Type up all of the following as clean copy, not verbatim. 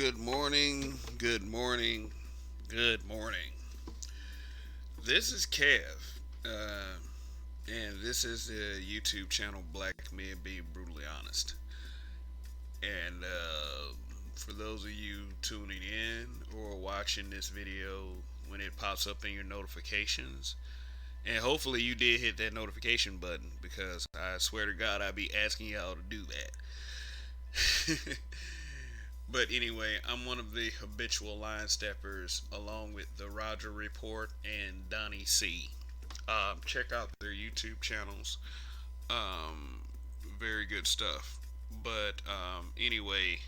Good morning, good morning, good morning. This is Kev, and this is the YouTube channel Black Men Being Brutally Honest. And for those of you tuning in or watching this video when it pops up in your notifications, and hopefully you did hit that notification button because I swear to God I'd be asking y'all to do that. But anyway, I'm one of the habitual line steppers, along with the Roger Report and Donnie C. Check out their YouTube channels. Um, Very good stuff. But anyway,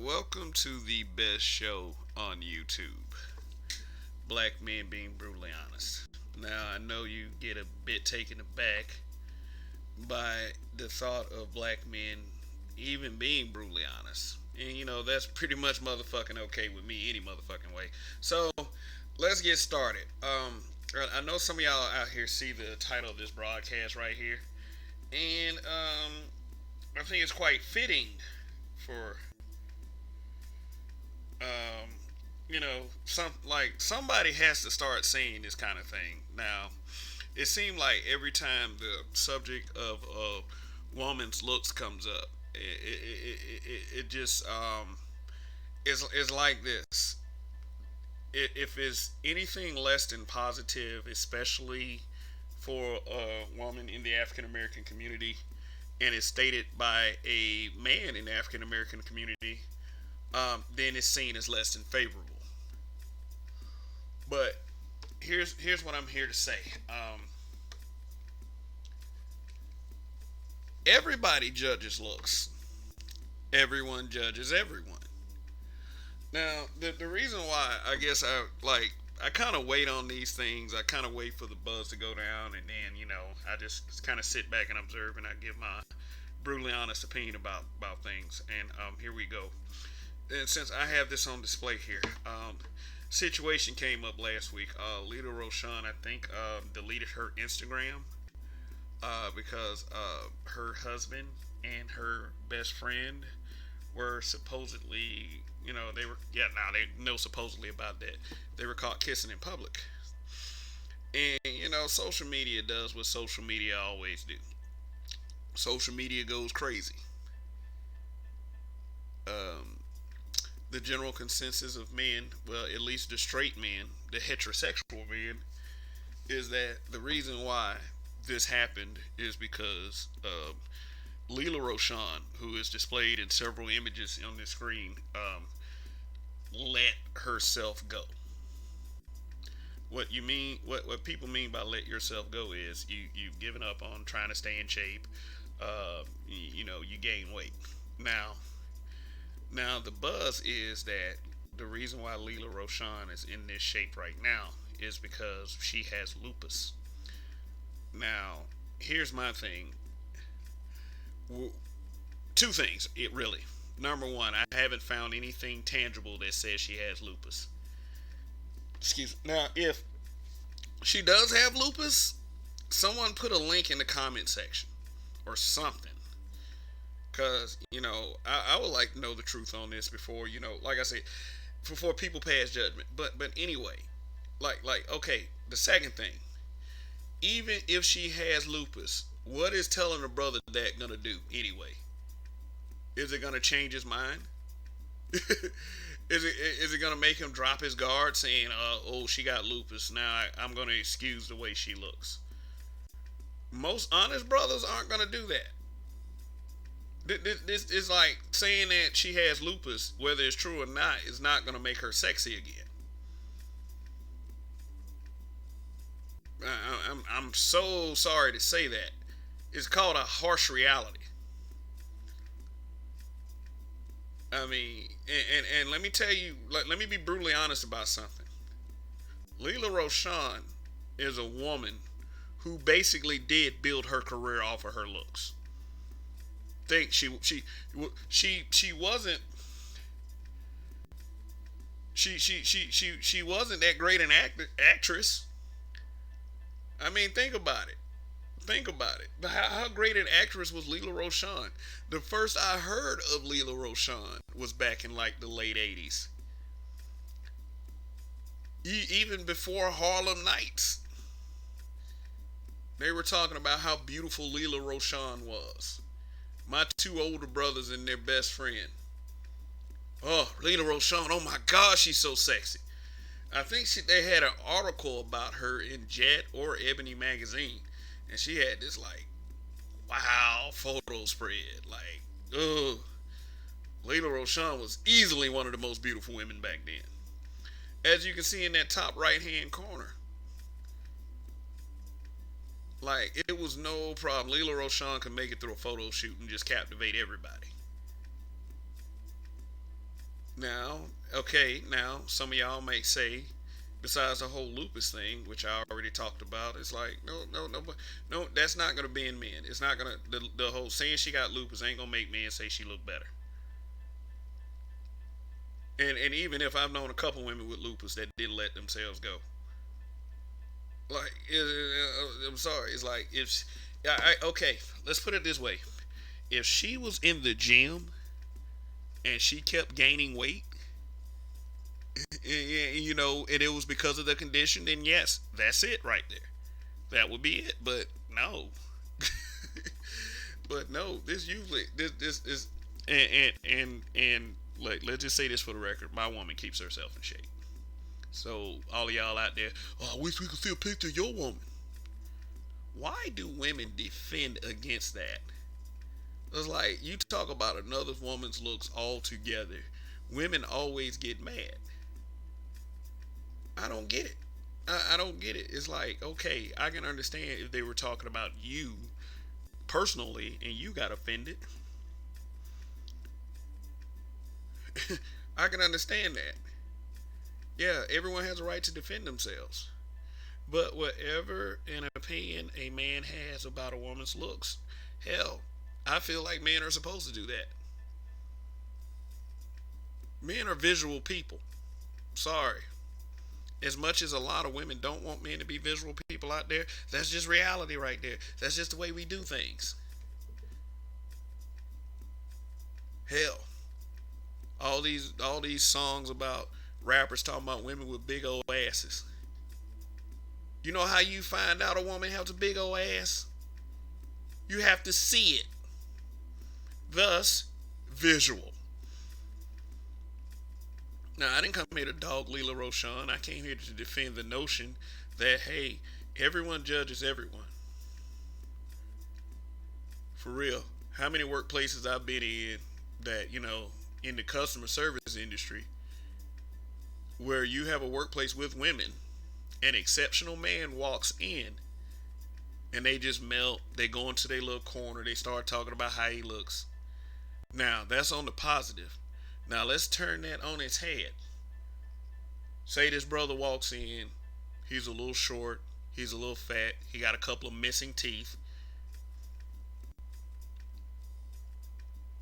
welcome to the best show on YouTube. Black Men Being Brutally Honest. Now, I know you get a bit taken aback by the thought of black men even being brutally honest. And that's pretty much motherfucking okay with me any motherfucking way. So let's get started. I know some of y'all out here see the title of this broadcast right here, and I think it's quite fitting for somebody has to start saying this kind of thing. Now, it seemed like every time the subject of a woman's looks comes up, it just is like this. If it's anything less than positive, especially for a woman in the African American community, and it's stated by a man in the African American community, then it's seen as less than favorable. But here's what I'm here to say. Everybody judges looks. Everyone judges everyone. Now, the reason why I guess I kind of wait on these things. I kind of wait for the buzz to go down, and then I just kind of sit back and observe, and I give my brutally honest opinion about things. And here we go. And since I have this on display here, situation came up last week. Lita Roshan, I think, deleted her Instagram because her husband and her best friend were supposedly, they were, yeah, now they know supposedly about that. They were caught kissing in public. And, social media does what social media always do. Social media goes crazy. Um, the general consensus of men, well, at least the straight men, the heterosexual men, is that the reason why this happened is because Leela Roshan, who is displayed in several images on this screen, let herself go. What you mean, what people mean by let yourself go is you've given up on trying to stay in shape. You gain weight. Now the buzz is that the reason why Leela Roshan is in this shape right now is because she has lupus. Now, here's my thing. Two things, it really. Number one, I haven't found anything tangible that says she has lupus. Excuse me. Now, if she does have lupus, someone put a link in the comment section or something. Because, I would like to know the truth on this before, like I said, before people pass judgment. But anyway, okay, the second thing, even if she has lupus, what is telling a brother that gonna do anyway? Is it gonna change his mind? Is it gonna make him drop his guard, saying, "Oh, she got lupus. Now I'm gonna excuse the way she looks"? Most honest brothers aren't gonna do that. This is like saying that she has lupus, whether it's true or not, is not gonna make her sexy again. I'm so sorry to say that. It's called a harsh reality. I mean, and let me tell you, let me be brutally honest about something. Leela Roshan is a woman who basically did build her career off of her looks. Think she wasn't she wasn't that great an actress. I mean, think about it. Think about it. How great an actress was Lela Rochon? The first I heard of Lela Rochon was back in like the late '80s, even before Harlem Nights. They were talking about how beautiful Lela Rochon was. My two older brothers and their best friend. Oh, Lela Rochon! Oh my God, she's so sexy. I think they had an article about her in Jet or Ebony magazine, and she had this like wow photo spread. Like, ugh, Lela Rochon was easily one of the most beautiful women back then. As you can see in that top right hand corner, like it was no problem. Lela Rochon could make it through a photo shoot and just captivate everybody. Now, okay, now some of y'all may say, besides the whole lupus thing, which I already talked about, it's like no, that's not gonna be in men. It's not gonna the whole saying she got lupus ain't gonna make men say she look better. And even if I've known a couple women with lupus that didn't let themselves go, like I'm sorry, it's like if okay, let's put it this way: if she was in the gym and she kept gaining weight, and it was because of the condition, then yes, that's it right there. That would be it. But no, but no, this usually this is and like let's just say this for the record: my woman keeps herself in shape. So all of y'all out there, oh, I wish we could see a picture of your woman. Why do women defend against that? It's like you talk about another woman's looks altogether. Women always get mad. I don't get it. I don't get it. It's like, okay, I can understand if they were talking about you personally and you got offended. I can understand that. Yeah, everyone has a right to defend themselves. But whatever an opinion a man has about a woman's looks, hell, I feel like men are supposed to do that. Men are visual people. Sorry. As much as a lot of women don't want men to be visual people out there, that's just reality right there. That's just the way we do things. Hell, all these songs about rappers talking about women with big old asses. You know how you find out a woman has a big old ass? You have to see it. Thus, visual. Now, I didn't come here to dog Lela Rochon. I came here to defend the notion that, hey, everyone judges everyone. For real. How many workplaces I've been in that, in the customer service industry, where you have a workplace with women, an exceptional man walks in and they just melt. They go into their little corner. They start talking about how he looks. Now, that's on the positive. Now, let's turn that on its head. Say this brother walks in. He's a little short. He's a little fat. He got a couple of missing teeth.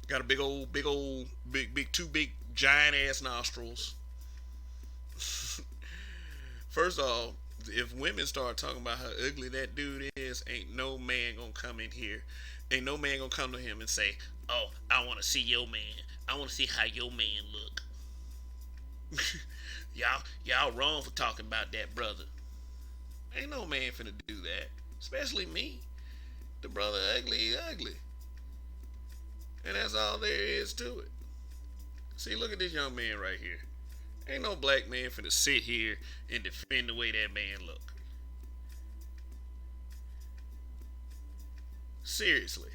Got a two big, giant ass nostrils. First off, if women start talking about how ugly that dude is, ain't no man gonna come in here. Ain't no man gonna come to him and say, "Oh, I want to see your man. I want to see how your man look." y'all wrong for talking about that brother. Ain't no man finna do that. Especially me. The brother ugly, he ugly. And that's all there is to it. See, look at this young man right here. Ain't no black man finna sit here and defend the way that man look. Seriously.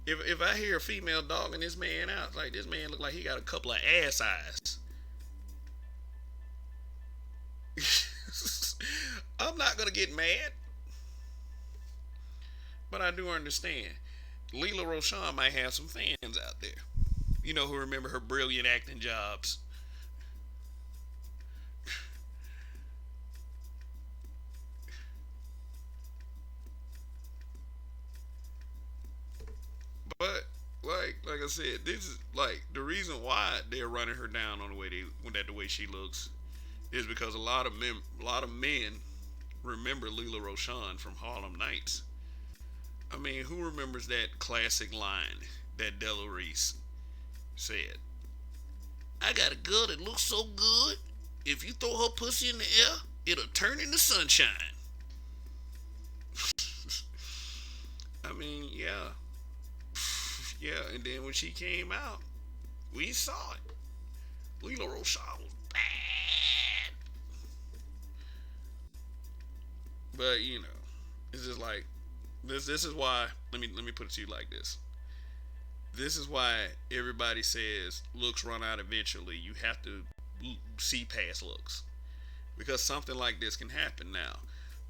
If I hear a female dogging this man out, like this man look like he got a couple of ass eyes. I'm not gonna get mad. But I do understand. Lela Rochon might have some fans out there. Who remember her brilliant acting jobs. But like I said, this is like the reason why they're running her down on the way she looks is because a lot of men remember Leela Roshan from Harlem Nights. I mean, who remembers that classic line that Della Reese said? I got a girl that looks so good. If you throw her pussy in the air, it'll turn into sunshine. I mean, yeah, yeah. And then when she came out, we saw it. Leela Roshan was bad, but you know, it's just like this. This is why. Let me put it to you like this. This is why everybody says looks run out eventually. You have to see past looks because something like this can happen. Now,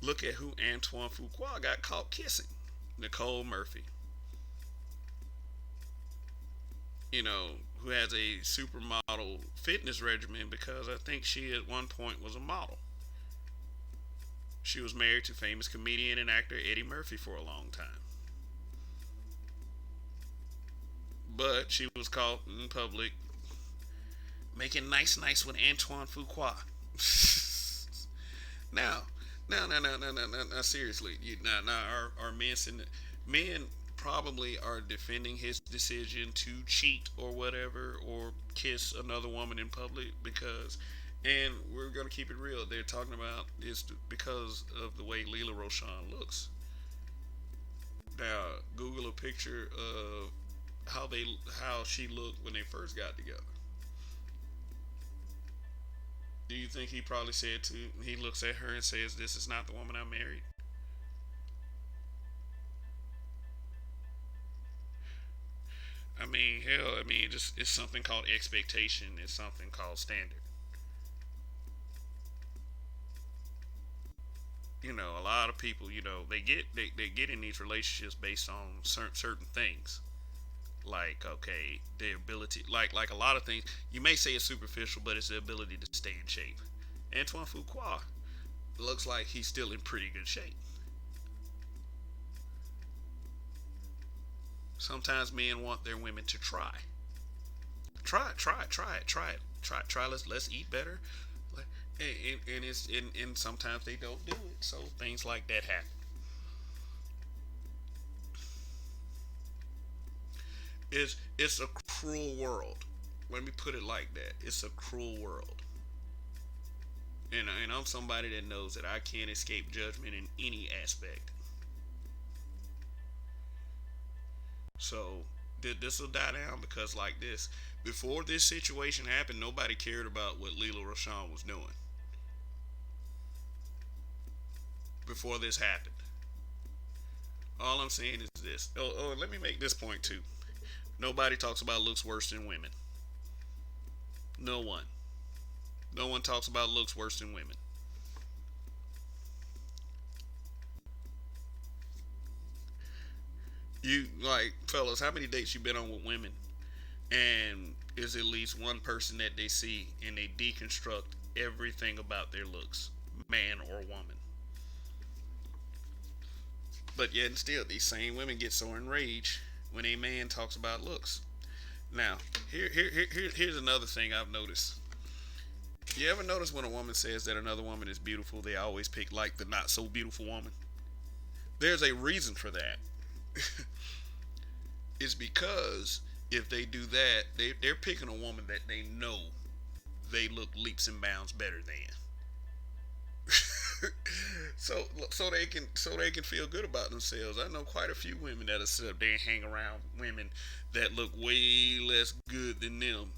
look at who Antoine Fuqua got caught kissing. Nicole Murphy. You know, who has a supermodel fitness regimen because I think she at one point was a model. She was married to famous comedian and actor Eddie Murphy for a long time. But she was caught in public making nice with Antoine Fuqua. now, now, seriously, now, are men probably are defending his decision to cheat or whatever or kiss another woman in public because, and we're gonna keep it real. They're talking about it's because of the way Leela Roshan looks. Now, Google a picture of how she looked when they first got together. Do you think he probably said to he looks at her and says, "This is not the woman I married"? I mean, hell, I mean, just it's something called expectation. It's something called standard. You know, a lot of people, you know, they get in these relationships based on certain things. Like, okay, their ability, like a lot of things. You may say it's superficial, but it's the ability to stay in shape. Antoine Fuqua looks like he's still in pretty good shape. Sometimes men want their women to try. Let's eat better. And sometimes they don't do it. So things like that happen. It's a cruel world. Let me put it like that. It's a cruel world. And I'm somebody that knows that I can't escape judgment in any aspect. So this will die down because like this, before this situation happened, nobody cared about what Leela Rashawn was doing. Before this happened, all I'm saying is this. Let me make this point too. Nobody talks about looks worse than women. No one. No one talks about looks worse than women. You like fellas, how many dates you been on with women and is at least one person that they see and they deconstruct everything about their looks, man or woman. But yet and still these same women get so enraged when a man talks about looks. Now, here's another thing I've noticed. You ever notice when a woman says that another woman is beautiful, they always pick like the not so beautiful woman? There's a reason for that. It's because if they do that, they're picking a woman that they know they look leaps and bounds better than. So they can feel good about themselves. I know quite a few women that'll sit up there and hang around women that look way less good than them,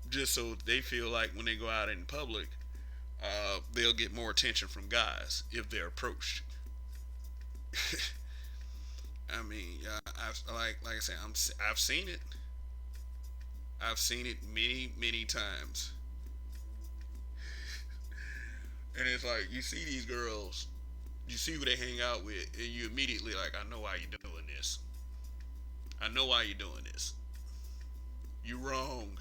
just so they feel like when they go out in public, they'll get more attention from guys if they're approached. I mean, I've like I said, I've seen it. I've seen it many times, and it's like you see these girls, you see who they hang out with, and you immediately like, I know why you're doing this. I know why you're doing this. You wrong.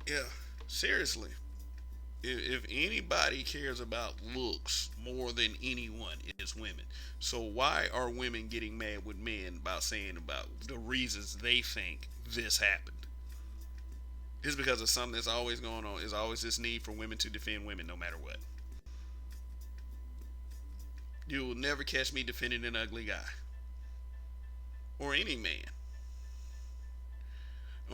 Yeah, seriously. If anybody cares about looks more than anyone, it's women. So why are women getting mad with men about saying about the reasons they think this happened? It's because of something that's always going on. There's always this need for women to defend women no matter what. You will never catch me defending an ugly guy or any man.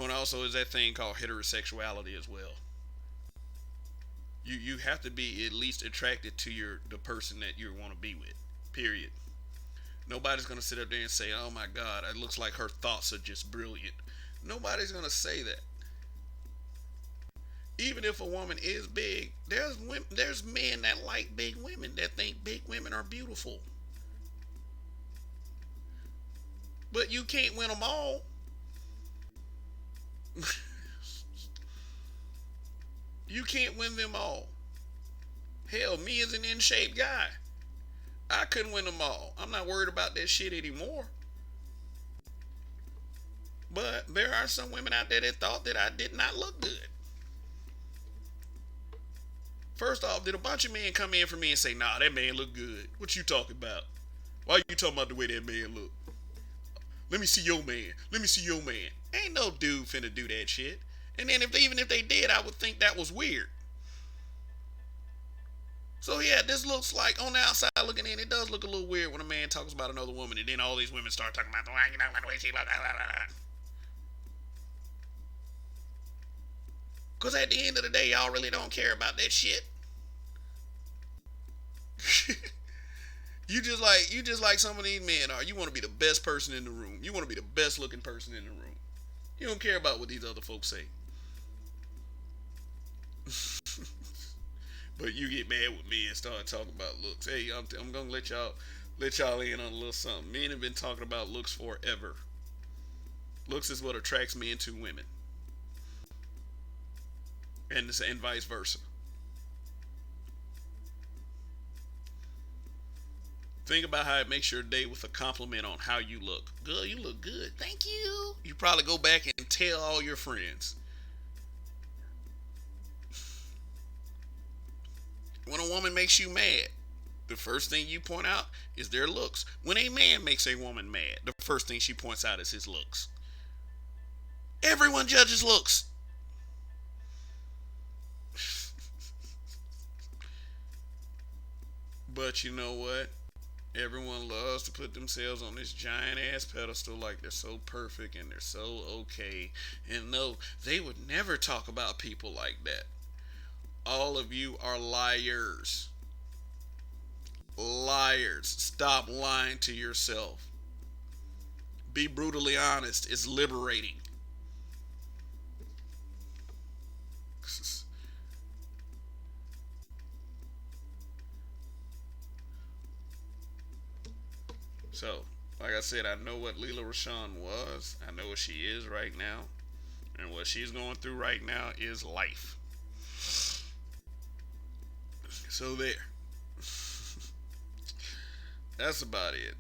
And also is that thing called heterosexuality as well. You have to be at least attracted to the person that you want to be with. Period. Nobody's gonna sit up there and say, "Oh my God, it looks like her thoughts are just brilliant." Nobody's gonna say that. Even if a woman is big, there's men that like big women that think big women are beautiful. But you can't win them all. You can't win them all. Hell, me as an in shape guy, I couldn't win them all. I'm not worried about that shit anymore. But there are some women out there that thought that I did not look good. First off, did a bunch of men come in for me and say, "Nah, that man look good"? What you talking about? Why are you talking about the way that man look? Let me see your man. Let me see your man. Ain't no dude finna do that shit. And then even if they did, I would think that was weird. So yeah, this looks like on the outside looking in, it does look a little weird when a man talks about another woman, and then all these women start talking about the way she looks. Cause at the end of the day, y'all really don't care about that shit. you just like some of these men are. You want to be the best person in the room. You want to be the best looking person in the room. You don't care about what these other folks say. But you get mad with me and start talking about looks. Hey, I'm gonna let y'all in on a little something. Men have been talking about looks forever. Looks is what attracts men to women, and vice versa. Think about how it makes your day with a compliment on how you look. Girl, you look good. Thank you. You probably go back and tell all your friends. When a woman makes you mad, the first thing you point out is their looks. When a man makes a woman mad, the first thing she points out is his looks. Everyone judges looks. But you know what? Everyone loves to put themselves on this giant ass pedestal like they're so perfect and they're so okay. And no, they would never talk about people like that. All of you are liars. Liars. Stop lying to yourself. Be brutally honest. It's liberating. So, like I said, I know what Leela Rashawn was. I know what she is right now. And what she's going through right now is life. So there. That's about it.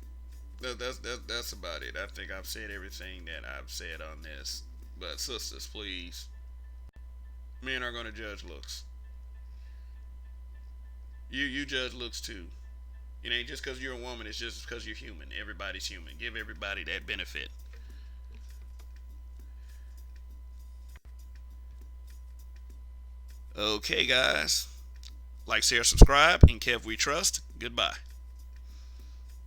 That's about it. I think I've said everything that I've said on this. But sisters, please, men are gonna judge looks. You judge looks too. It ain't just because you're a woman. It's just because you're human. Everybody's human. Give everybody that benefit. Okay, guys. Like, share, subscribe, and Kev we trust. Goodbye.